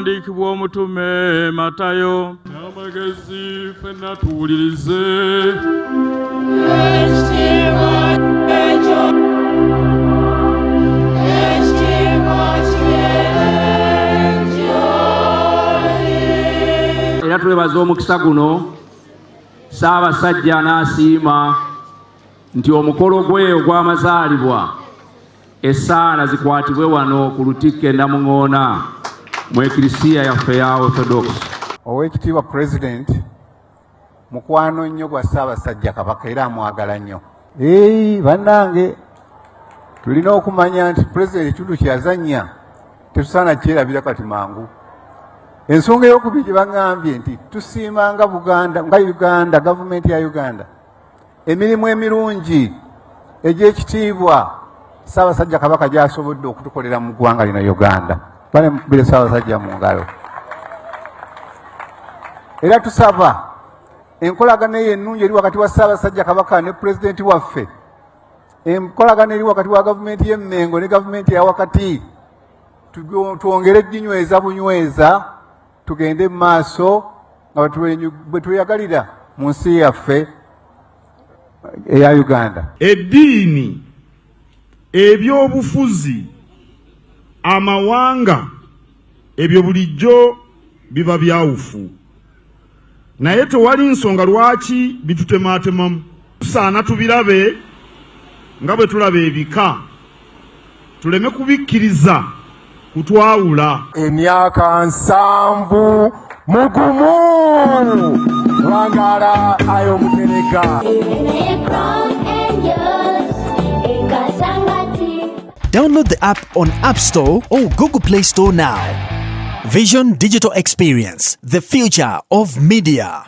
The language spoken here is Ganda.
byawandiikibwa omutume Matayo. N'amagezi ffenna tuwulirize. Era twebaza omukisa guno Ssaabasajja n'asiima nti omukolo gwe ogw'amazaalibwa essaala zikwatibwe wano ku Lutikko e Namuŋŋoona mu ekirisiya yaffe ya Orthodox. Oweekitiibwa President mukwano nnyo gwa Ssaabasajja Kabaka era amwagala nnyo. Bannange tulina okumanya nti President ekitundu kye yazannya tetusaana kyerabira kati mangu. Ensonga ey'okubiri gye baŋŋambye nti tusiimanga Uganda, gavumenti ya Uganda emirimu emirungi egy'ekitiibwa Ssaabasajja Kabaka gy'asobodde okutukolera mu ggwanga lino Uganda. Bane mukubire Ssaabasajja mu ngalo. Era tusaba enkolagana eyo ennungi eri wakati wa Ssaabasajja Kabaka ne Pulezidenti waffe, enkolagana eri wakati wa gavumenti y'e Mengo ne gavumenti ya wakati, twongere ginyweza bunyweza, tugende mu maaso nga bwe tweyagalira mu nsi yaffe eya Uganda. Eddiini, ebyobufuzi, amawanga, ebyo bulijjo biba byawufu, naye tewali nsonga lwaki bitutematemamu. Tusaana tubirabe nga bwe tulaba ebika, tuleme kubikkiriza kutwawula. Emyaka 7 mugumu Wangala ayo Mutereka. Download the app on App Store or Google Play Store now. Vision Digital Experience, the future of media.